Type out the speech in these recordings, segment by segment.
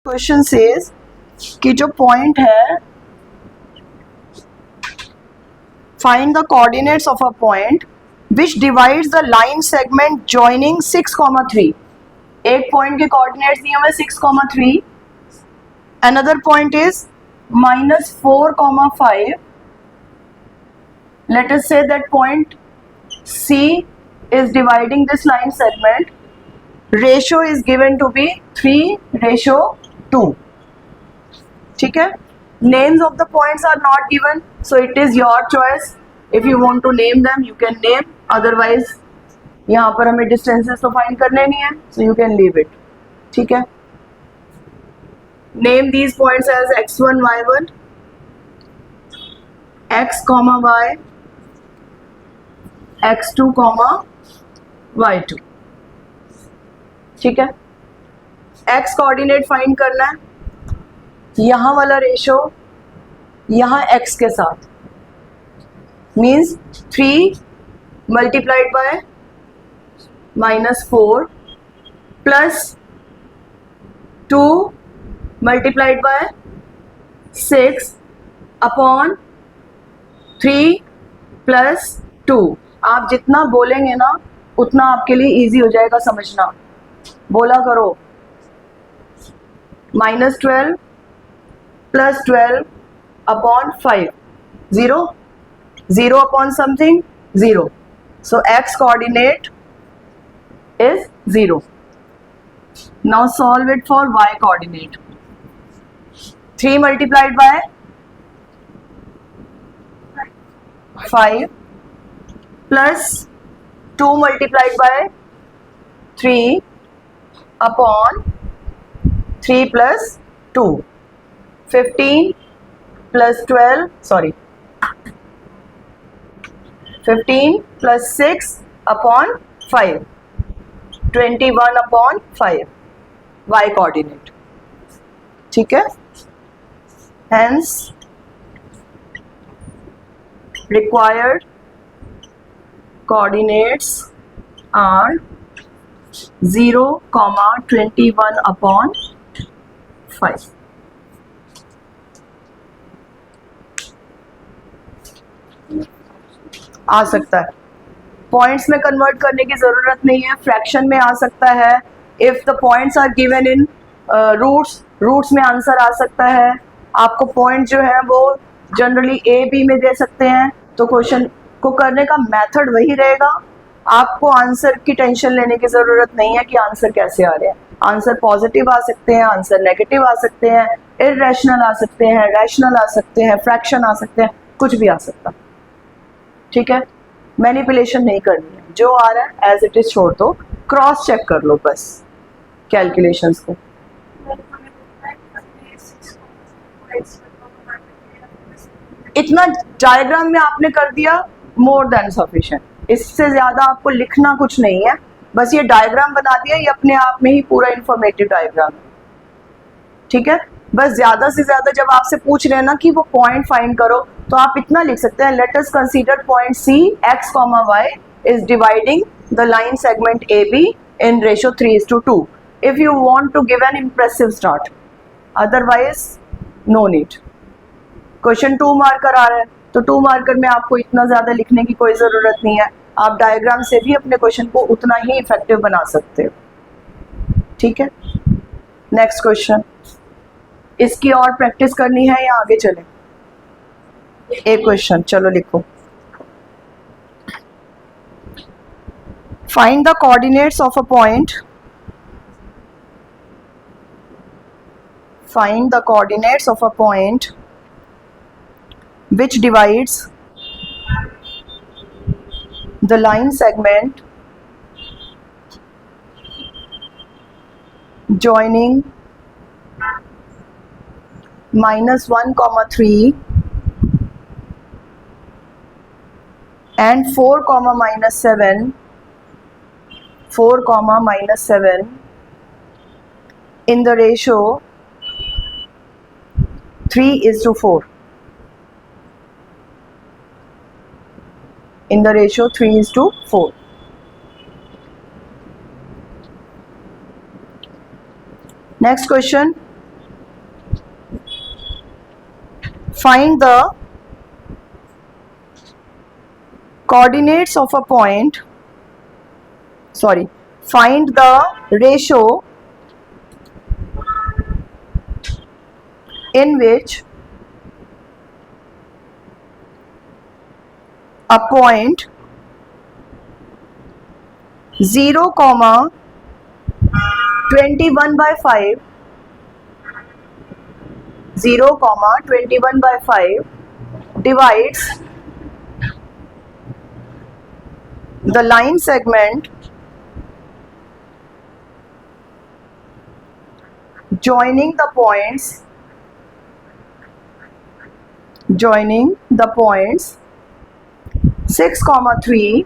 Question says कि जो point है find the coordinates of a point which divides the line segment joining 6,3। एक point के coordinates दिए हुए 6,3, another point is -4,5. Let us say that point C is dividing this line segment. Ratio is given to be 3:2. ठीक है. Names of the points are not given, so it is your choice. If you want to name them, you can name. Otherwise, यहाँ पर हमें distances तो find करने नहीं है, so you can leave it. ठीक है. Name these points as x1, y1, x, y, x2, y2. ठीक है. x कोऑर्डिनेट फाइंड करना है. यहाँ वाला रेशो यहाँ x के साथ means 3 multiplied by -4 plus 2 multiplied by 6 upon 3 plus 2. आप जितना बोलेंगे ना उतना आपके लिए इजी हो जाएगा समझना. बोला करो. -12 plus 12 upon 5. 0 upon something 0. So x coordinate is 0. Now solve it for y coordinate. 3 multiplied by 5 plus 2 multiplied by 3 upon 3 plus 2. 15 plus 15 plus 6 upon 5. 21 upon 5. Y coordinate. ठीक है. Hence required coordinates are 0, 21 upon 5. आ सकता है. Points में convert करने की जरूरत नहीं है. फ्रैक्शन में आ सकता है. If the points are given in roots में आंसर आ सकता है. आपको पॉइंट जो है वो जनरली ए बी में दे सकते हैं. तो क्वेश्चन को करने का मेथड वही रहेगा. आपको आंसर की टेंशन लेने की जरूरत नहीं है कि आंसर कैसे आ रहे हैं. आंसर पॉजिटिव आ सकते हैं, आंसर नेगेटिव आ सकते हैं, इररेशनल आ सकते हैं, रैशनल आ सकते हैं, फ्रैक्शन आ सकते हैं, कुछ भी आ सकता. ठीक है. मैनिपुलेशन नहीं करनी है. जो आ रहा है एज इट इज छोड़ दो. क्रॉस चेक कर लो बस कैलकुलेशंस को. इतना डायग्राम में आपने कर दिया मोर देन सफिशिएंट. इससे ज्यादा आपको लिखना कुछ नहीं है. बस ये डायग्राम बना दिया. ये अपने आप में ही पूरा इंफॉर्मेटिव डायग्राम है. ठीक है. बस ज्यादा से ज्यादा जब आपसे पूछ रहे हैं ना कि वो पॉइंट फाइंड करो तो आप इतना लिख सकते हैं. Let us consider point C x, y is dividing the line segment AB in ratio 3:2 if you want to give an impressive start. Otherwise no need. Question 2 marker आ रहा है तो 2 मार्कर में आपको इतना ज्यादा लिखने की कोई जरूरत नहीं है. आप डायग्राम से भी अपने क्वेश्चन को उतना ही इफेक्टिव बना सकते हो. ठीक है. Next question. इसकी और प्रैक्टिस करनी है या आगे चले. एक क्वेश्चन चलो लिखो. Find the coordinates of a point. Find the coordinates of a point which divides the line segment joining -1,3 and 4,-7 in the ratio 3:4. In the ratio 3:4. Next question. find the coordinates of a point, find the ratio in which a point 0, 21/5 divides the line segment joining the points 6, 3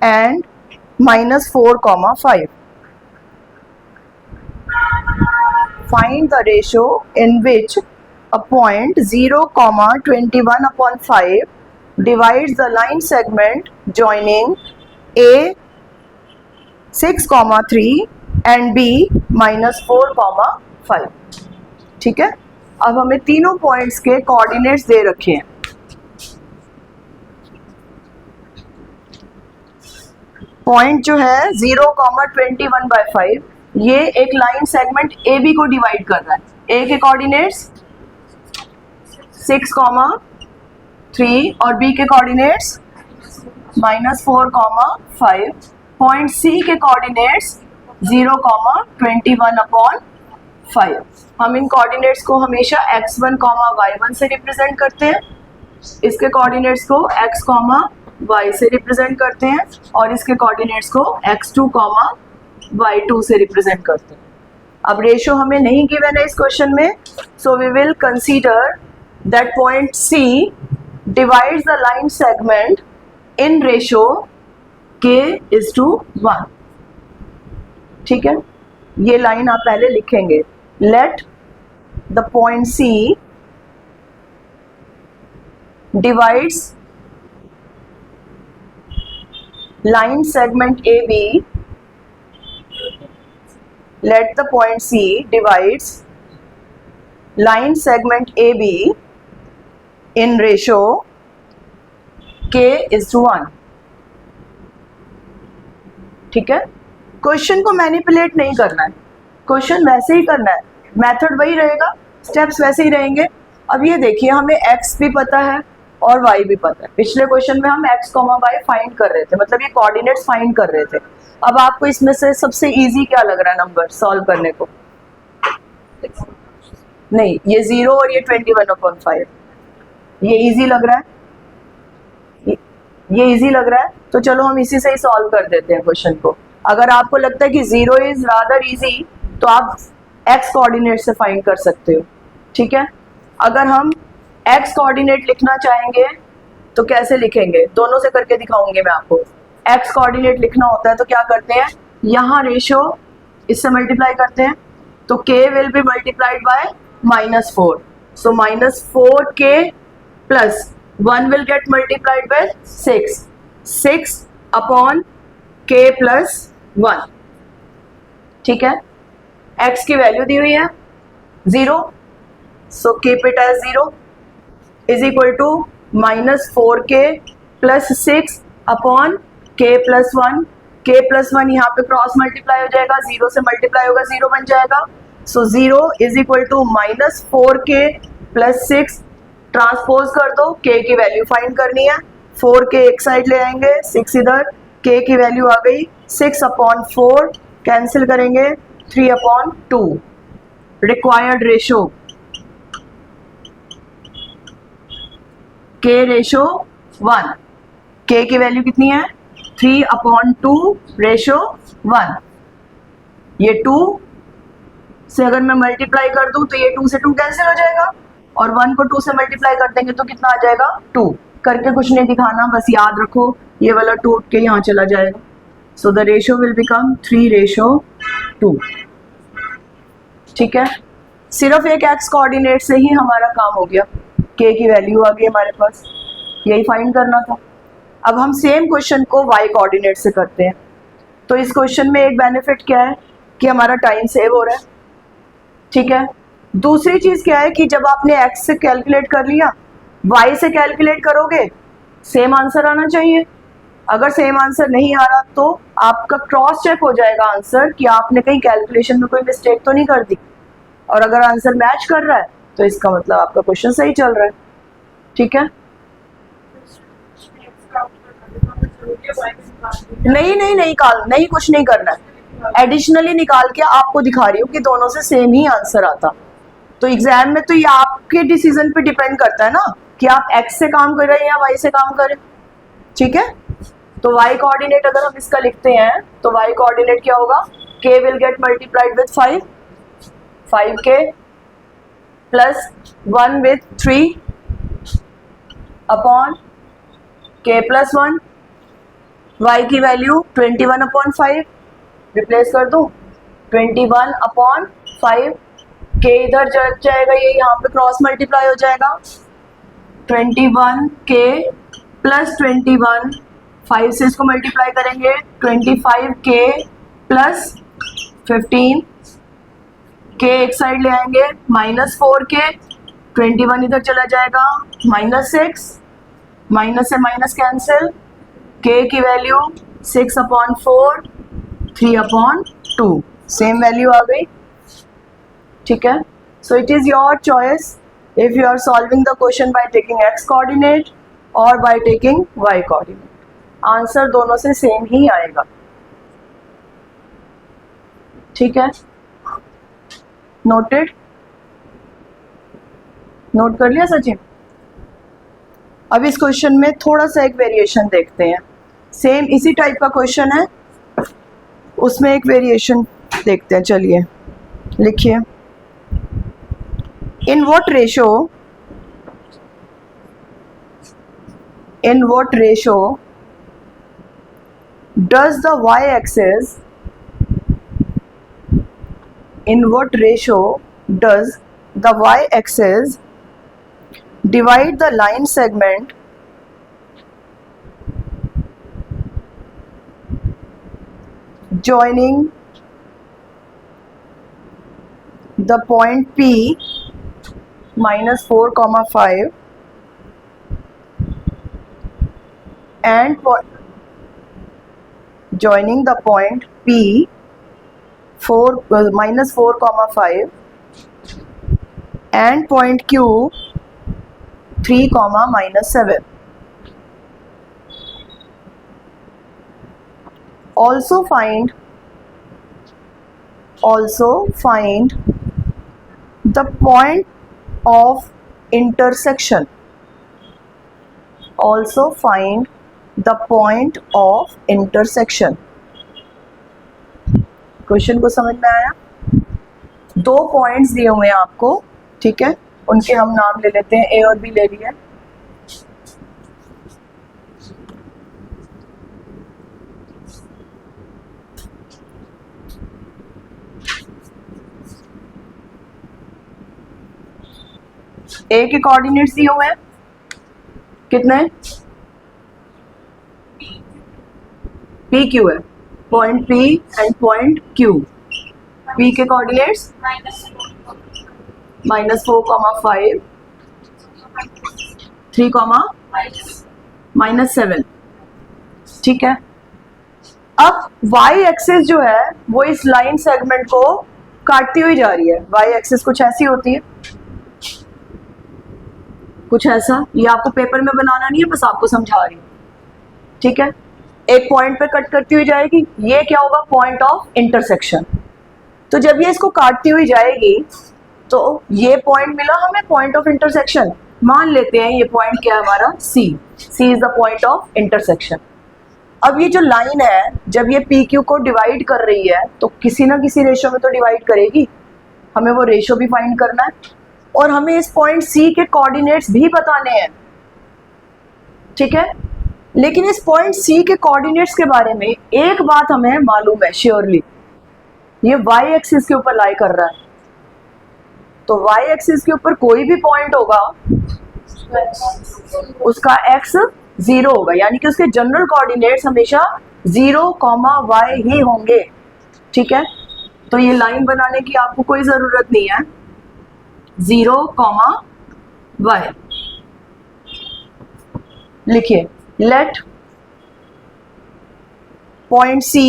and -4, 5. Find the ratio in which a point 0, 21/5 divides the line segment joining A 6, 3 and B -4, 5. ठीक है, अब हमें तीनों points के coordinates दे रखे हैं. Point जो है 0, 21/5 ये एक लाइन सेगमेंट ए बी को डिवाइड कर रहा है. ए के कोऑर्डिनेट्स 6, 3 और बी के कोऑर्डिनेट्स -4, 5. पॉइंट सी के कोऑर्डिनेट्स 0, 21/5. हम इन कोऑर्डिनेट्स को हमेशा x1, y1 से रिप्रेजेंट करते हैं, इसके कोऑर्डिनेट्स को x, y से रिप्रेजेंट करते हैं और इसके कोऑर्डिनेट्स को x2, y2 से रिप्रेजेंट करते हैं. अब रेशो हमें नहीं गिवन है इस क्वेश्चन में, so we will consider that point C divides the line segment in ratio k:1. ठीक है, ये लाइन आप पहले लिखेंगे. Let the point C divides line segment AB. Let the point C divides line segment AB in ratio k:1. ठीक है, question को manipulate नहीं करना है, क्वेश्चन वैसे ही करना है, मेथड वही रहेगा, स्टेप्स वैसे ही रहेंगे. अब ये देखिए, हमें x भी पता है और y भी पता है. पिछले क्वेश्चन में हम x, y फाइंड कर रहे थे, मतलब ये कोऑर्डिनेट्स फाइंड कर रहे थे. अब आपको इसमें से सबसे इजी क्या लग रहा है नंबर सॉल्व करने को? नहीं, ये 0 और ये 21/5. ये इजी लग रहा है, ये इजी लग रहा है, तो चलो हम इसी से ही सॉल्व कर देते हैं क्वेश्चन को. अगर आपको लगता है कि 0 इज रादर इजी तो आप x कोऑर्डिनेट से फाइंड कर सकते हो. ठीक है, अगर हम x कोऑर्डिनेट लिखना चाहेंगे तो कैसे लिखेंगे? दोनों से करके दिखाऊंगी मैं आपको. x कोऑर्डिनेट लिखना होता है तो क्या करते हैं, यहाँ रेशो इससे मल्टीप्लाई करते हैं, तो k will be multiplied by -4. So -4k plus 1 will get multiplied by 6 upon k plus 1. ठीक है, x की वैल्यू दी हुई है 0, so keep it as 0 is equal to -4k plus 6 upon k plus 1. k plus 1 यहाँ पे cross multiply हो जाएगा, 0 से मल्टीप्लाई होगा 0 बन जाएगा. So 0 is equal to -4k plus 6. Transpose कर दो, k की वैल्यू फाइंड करनी है. 4k एक साइड ले आएंगे, 6 इधर, k की वैल्यू आ गई 6 अपॉन 4, कैंसिल करेंगे 3/2. Required ratio k ratio 1. k की वैल्यू कितनी है 3/2 रेशो 1. ये 2 से अगर मैं मल्टीप्लाई कर दूं तो ये 2 से 2 कैंसिल हो जाएगा और 1 को 2 से मल्टीप्लाई कर देंगे तो कितना आ जाएगा 2. करके कुछ नहीं दिखाना, बस याद रखो ये वाला 2 उठ के यहाँ चला जाएगा. So the ratio will become 3:2. ठीक है, सिर्फ एक x कोऑर्डिनेट से ही हमारा काम हो गया. k की वैल्यू आ गई हमारे पास, यही फाइंड करना था. अब हम सेम क्वेश्चन को y कोऑर्डिनेट से करते हैं. तो इस क्वेश्चन में एक बेनिफिट क्या है कि हमारा टाइम सेव हो रहा है. ठीक है। दूसरी चीज क्या है कि जब आपने x से कैलकुलेट कर लिया, y से कैलकुलेट करोगे, सेम आंसर आना चाहिए। अगर सेम आंसर नहीं आ रहा तो आपका क्रॉस चेक हो जाएगा आंसर कि आपने कहीं कैलकुलेशन में कोई मिस्टेक तो नहीं कर दी, और अगर आंसर मैच कर रहा है तो इसका मतलब आपका क्वेश्चन सही चल रहा है। ठीक है, नहीं कुछ नहीं करना है। एडिशनली निकाल के आपको दिखा रही हूँ कि दोनों से सेम ही आंसर आता। तो एग्जाम में तो ये आपके डिसीजन पे डिपेंड करता है ना कि आप x से काम कर रहे हैं या y से काम करें। ठीक है, तो y कोऑर्डिनेट अगर हम इसका लिखते हैं तो y कोऑर्डिनेट क्या होगा, k will get multiplied with 5, 5k plus 1 with 3 upon k plus 1, y की वैल्यू 21/5, रिप्लेस कर दूं 21/5, k इधर चढ़ जाएगा, ये यहाँ पे क्रॉस मल्टीप्लाई हो जाएगा, 21k प्लस 21, 5 से इसको मल्टीप्लाई करेंगे 25k प्लस 15, k एक साइड ले आएंगे -4k, 21 इधर चला जाएगा -6, माइनस से माइनस कैंसिल, k की वैल्यू 6/4, 3/2, सेम वैल्यू आ गई। ठीक है, so it is your choice if you are solving the question by taking x coordinate और by taking y coordinate, answer दोनों से सेम ही आएगा। ठीक है, नोटेड, नोट कर लिया सचिन। अब इस क्वेश्चन में थोड़ा सा एक वेरिएशन देखते हैं, सेम इसी टाइप का क्वेश्चन है, उसमें एक वेरिएशन देखते हैं। चलिए लिखिए, in what ratio does the y-axis divide the line segment joining the point P -4,5 and joining the point P -4,5 and point Q 3,-7. Also find the point of intersection. Also find the point of intersection. Question को समझ में आया? दो points दिए हुए हैं आपको, ठीक है, उनके हम नाम ले लेते हैं, ए और बी ले लिए। ए के कोऑर्डिनेट्स दिए हुए हैं कितने, पी क्यू है, point P and point Q. P के कोऑर्डिनेट्स -4,5, 3,-7। ठीक है, अब y एक्सिस जो है वो इस लाइन सेगमेंट को काटती हुई जा रही है। y एक्सिस कुछ ऐसी होती है, कुछ ऐसा, ये आपको पेपर में बनाना नहीं है, बस आपको समझा रही हूँ। ठीक है, एक पॉइंट पे कट करती हुई जाएगी, ये क्या होगा, पॉइंट ऑफ इंटरसेक्शन। तो जब ये इसको काटती हुई जाएगी तो ये पॉइंट मिला हमें, पॉइंट ऑफ इंटरसेक्शन। मान लेते हैं ये पॉइंट क्या है हमारा, C is the point of intersection. अब ये जो लाइन है जब ये PQ को डिवाइड कर रही है तो किसी ना किसी रेशो में तो डिवाइड करेगी, हमें वो रेशो भी फाइंड करना है और हमें इस पॉइंट C के कोऑर्डिनेट्स भी बताने हैं। ठीक है, लेकिन इस पॉइंट C के कोऑर्डिनेट्स के बारे में एक बात हमें मालूम है श्योरली, ये y एक्सिस के ऊपर लाई कर रहा है। तो y एक्सिस के ऊपर कोई भी पॉइंट होगा उसका x 0 होगा, यानी कि उसके जनरल कोऑर्डिनेट्स हमेशा 0, y ही होंगे। ठीक है, तो ये लाइन बनाने की आपको कोई जरूरत नहीं है। 0, y लिखिए, let point C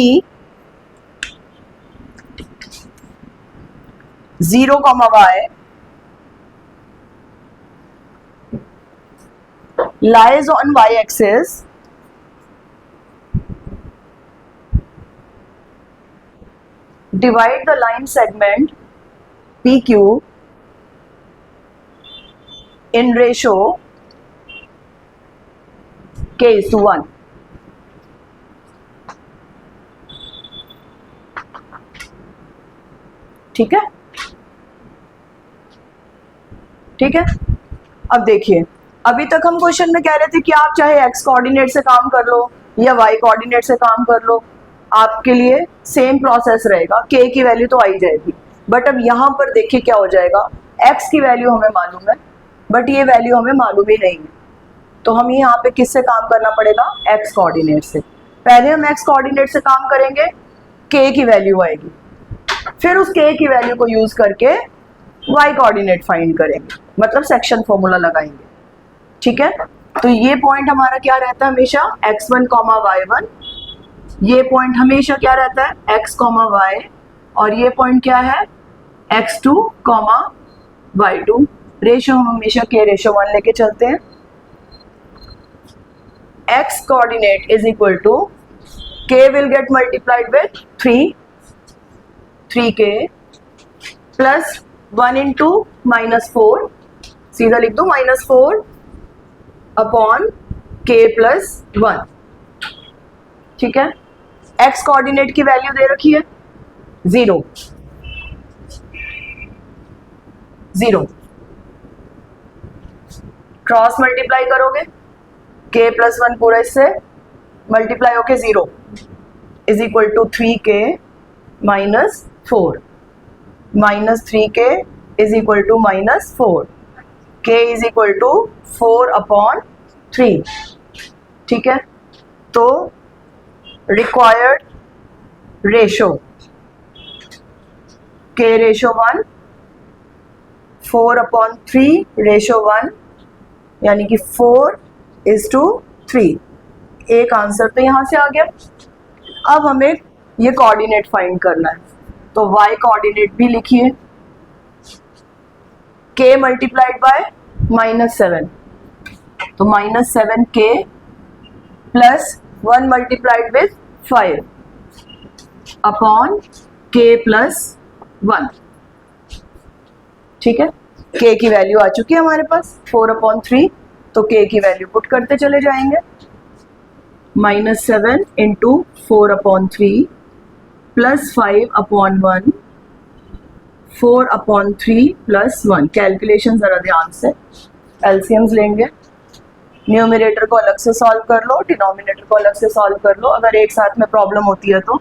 0, y lies on y-axis divide the line segment PQ in ratio k:1। ठीक है, ठीक है। अब देखिए, अभी तक हम क्वेश्चन में कह रहे थे कि आप चाहे x कोऑर्डिनेट से काम कर लो या y कोऑर्डिनेट से काम कर लो, आपके लिए सेम प्रोसेस रहेगा, k की वैल्यू तो आई जाएगी। बट अब यहाँ पर देखिए क्या हो जाएगा, x की वैल्यू हमें मालूम है बट ये वैल्यू हमें मालूम ही नहीं है, तो हम यहाँ पे किससे काम करना पड़ेगा, x कोऑर्डिनेट से। पहले हम x कोऑर्डिनेट से काम करेंगे, k की वैल्यू आएगी, फिर उस k की वैल्यू को यूज करके y कोऑर्डिनेट फाइंड करेंगे, मतलब सेक्शन फॉर्मूला लगाएंगे। ठीक है, तो ये पॉइंट हमारा क्या रहता है हमेशा, x1, y1। ये पॉइंट हमेशा क्या रहता है, x, y, और ये पॉइंट क्या है, x2, y2। रेशो हम हमेशा k:1 लेके चलते हैं। x coordinate is equal to k will get multiplied with 3k plus 1 into -4, सीधा लिख दो -4 अपॉन k प्लस 1। ठीक है, x कोऑर्डिनेट की वैल्यू दे रखी है 0, क्रॉस मल्टीप्लाई करोगे k प्लस 1 पूरा इससे मल्टीप्लाई होके 0 is equal to 3k minus 4, minus 3k is equal to -4, k is equal to 4 upon 3। ठीक है, तो required ratio k:1, 4 upon 3 ratio 1, यानी कि 4:3। एक आंसर तो यहां से आ गया। अब हमें ये कोऑर्डिनेट फाइंड करना है, तो y कोऑर्डिनेट भी लिखिए, k मल्टीप्लाइड बाय -7, तो -7k plus 1 multiplied with 5 upon k plus 1। ठीक है, k की वैल्यू आ चुकी है हमारे पास 4/3, तो k की वैल्यू पुट करते चले जाएंगे, -7 इंटू 4/3 प्लस 5/1, 4/3 प्लस 1। कैलकुलेशन जरा ध्यान से, एलसीएम्स लेंगे, न्यूमरेटर को अलग से सॉल्व कर लो, डिनोमिनेटर को अलग से सॉल्व कर लो, अगर एक साथ में प्रॉब्लम होती है तो।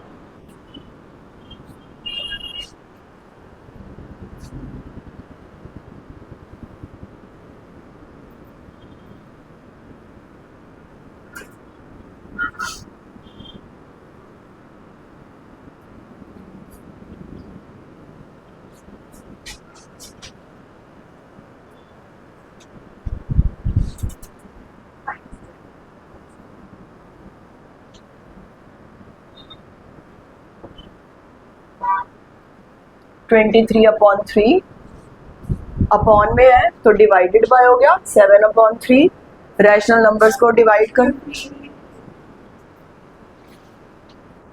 (23/3) अपॉन में है तो डिवाइडेड बाय हो गया 7/3। रैशनल नंबर्स को डिवाइड कर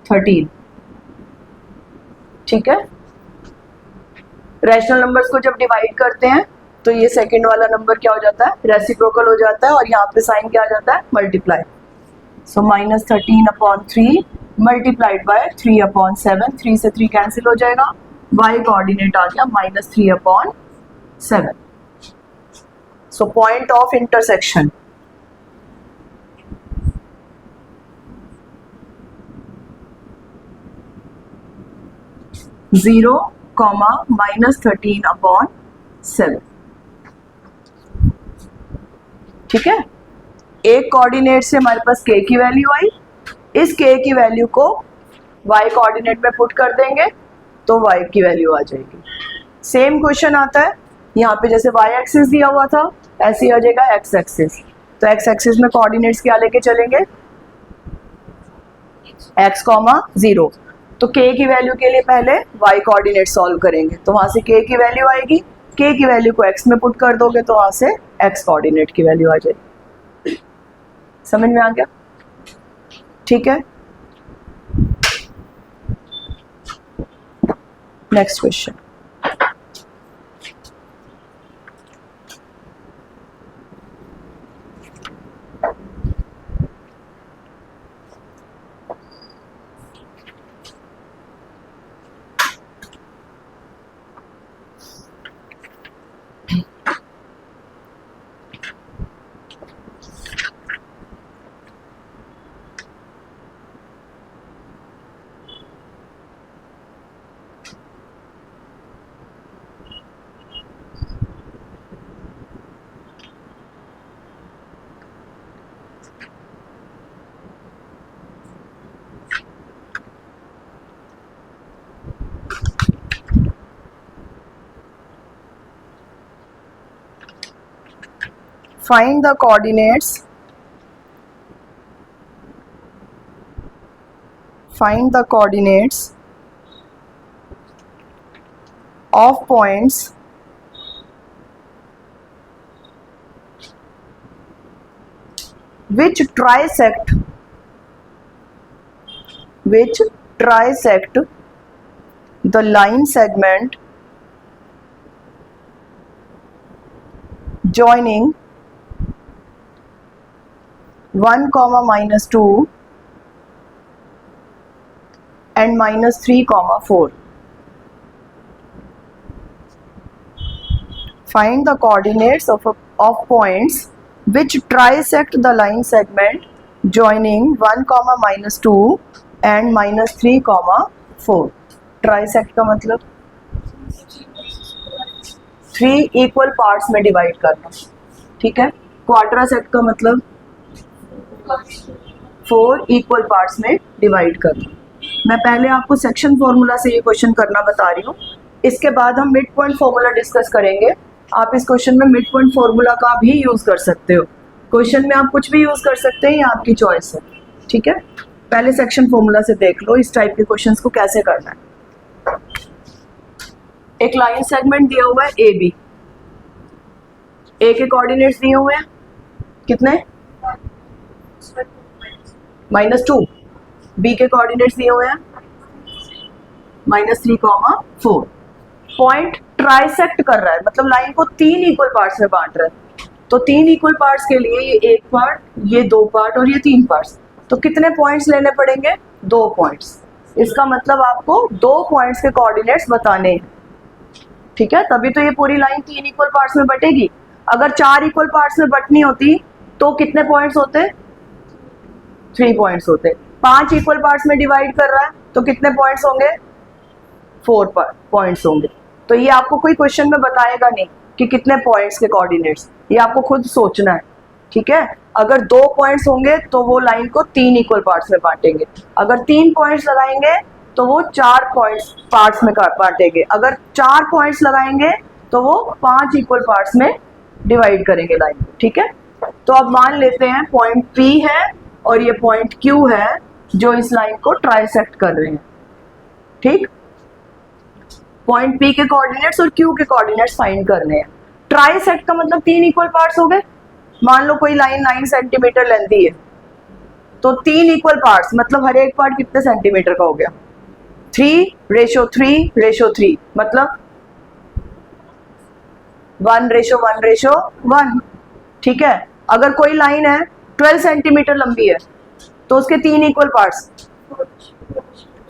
13। ठीक है, रैशनल नंबर्स को जब डिवाइड करते हैं तो ये सेकंड वाला नंबर क्या हो जाता है, रेसिप्रोकल हो जाता है, और यहाँ पे साइन क्या आ जाता है, मल्टीप्लाई। सो -13/3 मल्टीप्लाइड बाय 3/7, 3 से 3 कैंसिल हो जाएगा, y कोऑर्डिनेट आ गया -3/7। So point of intersection (0,-13/7। ठीक है, एक कोऑर्डिनेट से हमारे पास k की वैल्यू आई, इस k की वैल्यू को y कोऑर्डिनेट में पुट कर देंगे, तो y की वैल्यू आ जाएगी। सेम क्वेश्चन आता है यहाँ पे, जैसे y एक्सिस दिया हुआ था ऐसे ही आ जाएगा x एक्सिस। तो x एक्सिस में कोऑर्डिनेट्स क्या लेके चलेंगे, x, 0। तो k की वैल्यू के लिए पहले y कोऑर्डिनेट सॉल्व करेंगे, तो वहां से k की वैल्यू आएगी, k की वैल्यू को x में पुट कर दोगे तो वहां से x कोऑर्डिनेट की वैल्यू आ जाएगी। समझ में आ गया? ठीक है, next question. Find the coordinates of points which trisect the line segment joining 1, -2 and -3, 4. Find the coordinates of points which trisect the line segment joining 1, -2 and -3, 4. Trisect का मतलब 3 इक्वल पार्ट्स में डिवाइड करना, ठीक है। क्वाड्रासेक्ट का मतलब 4 इक्वल पार्ट्स में divide करना। मैं पहले आपको सेक्शन फॉर्मूला से ये क्वेश्चन करना बता रही हूँ, इसके बाद हम मिड पॉइंट फॉर्मूला डिस्कस करेंगे। आप इस क्वेश्चन में मिड पॉइंट फॉर्मूला का भी यूज कर सकते हो, क्वेश्चन में आप कुछ भी यूज कर सकते हैं, ये आपकी चॉइस है, ठीक है। पहले सेक्शन फॉर्मूला से देख लो इस टाइप के क्वेश्चंस को कैसे करना है। एक लाइन सेगमेंट दिया हुआ है ए बी, ए के कोऑर्डिनेट्स दिए हुए हैं कितने, -2, बी के कोऑर्डिनेट्स दिए हुए हैं -3, 4। पॉइंट ट्राइसेक्ट कर रहा है, मतलब लाइन को 3 इक्वल पार्ट्स में बांट रहा है। तो 3 इक्वल पार्ट्स के लिए ये 1 पार्ट, ये 2 पार्ट और ये 3 पार्ट्स, तो कितने पॉइंट्स लेने पड़ेंगे, 2 पॉइंट्स। इसका मतलब आपको 2 पॉइंट्स के कोऑर्डिनेट्स बताने हैं, ठीक है, तभी तो ये पूरी लाइन 3 इक्वल पार्ट्स में बटेगी। अगर 4 इक्वल पार्ट्स में बटनी होती तो कितने पॉइंट्स होते, 3 पॉइंट्स होते। 5 इक्वल पार्ट्स में डिवाइड कर रहा है तो कितने पॉइंट्स होंगे, 4 पॉइंट्स होंगे। तो ये आपको कोई क्वेश्चन में बताएगा नहीं कि कितने पॉइंट्स के कोऑर्डिनेट्स, ये आपको खुद सोचना है, ठीक है। अगर 2 पॉइंट्स होंगे तो वो लाइन को 3 इक्वल पार्ट्स में बांटेंगे, अगर 3 पॉइंट्स लगाएंगे तो वो 4 पार्ट्स में बांटेंगे, अगर 4 पॉइंट्स लगाएंगे तो वो 5 इक्वल पार्ट्स में डिवाइड करेंगे लाइन, ठीक है। तो अब मान लेते हैं पॉइंट P है और ये पॉइंट Q है जो इस लाइन को ट्राइसेक्ट कर रहे हैं, ठीक। पॉइंट P के कोऑर्डिनेट्स और Q के कोऑर्डिनेट्स फाइंड करने हैं। ट्राइसेक्ट का मतलब 3 इक्वल पार्ट्स हो गए। मान लो कोई लाइन 9 सेंटीमीटर लेंथी है तो 3 इक्वल पार्ट्स मतलब हर एक पार्ट कितने सेंटीमीटर का हो गया, 3:3:3, मतलब 1:1:1, ठीक है। अगर कोई लाइन है 12 सेंटीमीटर लंबी है तो उसके 3 इक्वल पार्ट्स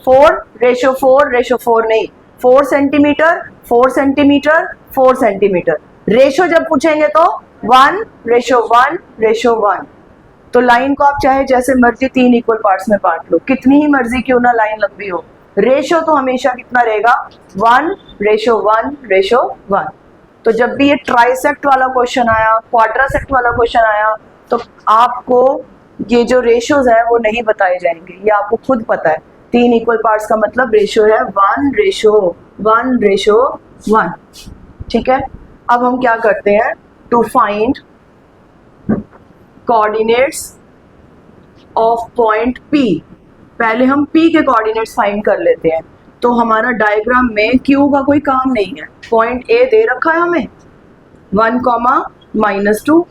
4:4:4 नहीं, 4 सेंटीमीटर 4 सेंटीमीटर 4 सेंटीमीटर। रेशो जब पूछेंगे तो 1:1:1। तो लाइन को आप चाहे जैसे मर्जी 3 इक्वल पार्ट्स में बांट लो, कितनी ही मर्जी क्यों ना लाइन लंबी हो, रेशो तो हमेशा कितना रहेगा, 1:1:1। तो जब भी ये ट्राइसेक्ट वाला क्वेश्चन आया, क्वाड्रासेक्ट वाला क्वेश्चन आया, तो आपको ये जो रेशोज है वो नहीं बताए जाएंगे, ये आपको खुद पता है। 3 इक्वल पार्ट्स का मतलब रेशियो है 1:1:1। ठीक है, अब हम क्या करते हैं, to find coordinates of point P, पहले हम P के कोऑर्डिनेट्स फाइंड कर लेते हैं। तो हमारा डायग्राम में Q का कोई काम नहीं है, पॉइंट A दे रखा है हमें 1, -2,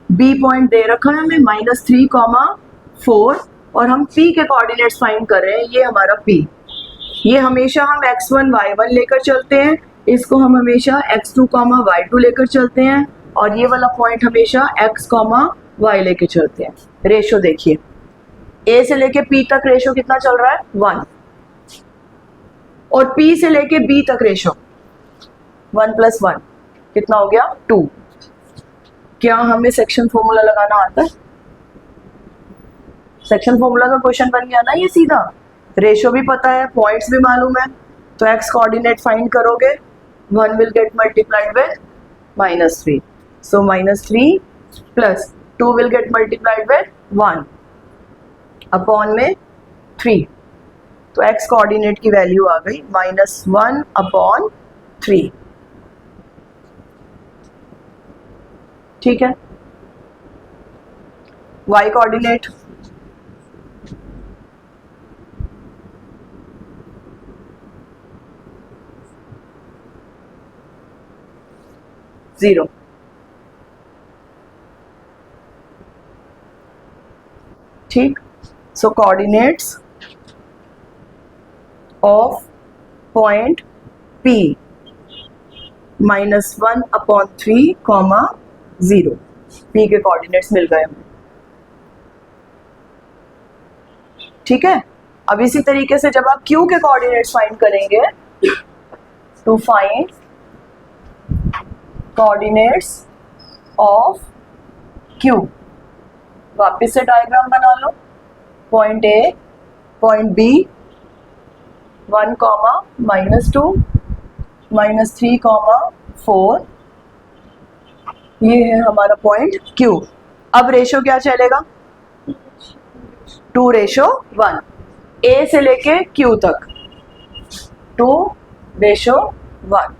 B पॉइंट दे रखा है हमें -3, 4, और हम P के कोऑर्डिनेट्स फाइंड कर रहे हैं। ये हमारा P, ये हमेशा हम x1 y1 लेकर चलते हैं, इसको हम हमेशा x2 y2 लेकर चलते हैं, और ये वाला पॉइंट हमेशा x y लेकर चलते हैं। रेशो देखिए, A से लेके P तक रेशो कितना चल रहा है 1, और P से लेके B तक रेशो 1 + 1 कितना हो गया 2। क्या हमें सेक्शन फॉर्मूला लगाना आता है? सेक्शन फॉर्मूला का क्वेश्चन बन गया ना ये सीधा। रेशो भी पता है, पॉइंट्स भी मालूम है, तो x कोऑर्डिनेट फाइंड करोगे 1 will get multiplied with -3, so -3 plus 2 will get multiplied with 1 upon में 3, तो x कोऑर्डिनेट की वैल्यू आ गई -1/3। ठीक है, y कोऑर्डिनेट जीरो। ठीक, so coordinates of point P -1/3, 0, P के कोऑर्डिनेट्स मिल गए हमें। ठीक है, अब इसी तरीके से जब आप Q के कोऑर्डिनेट्स फाइंड करेंगे, to find coordinates of Q, वापिस से डायग्राम बना लो, पॉइंट A, पॉइंट B, 1, -2, -3, 4, ये है हमारा पॉइंट Q। अब रेशो क्या चलेगा 2:1, A से लेके Q तक 2:1,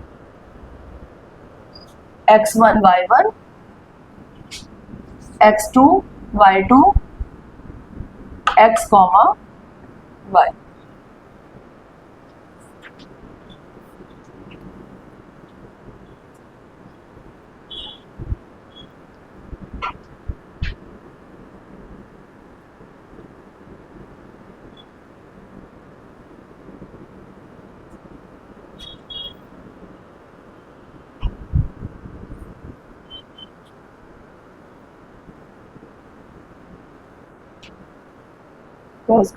x1 y1, x2 y2, x, y। Pause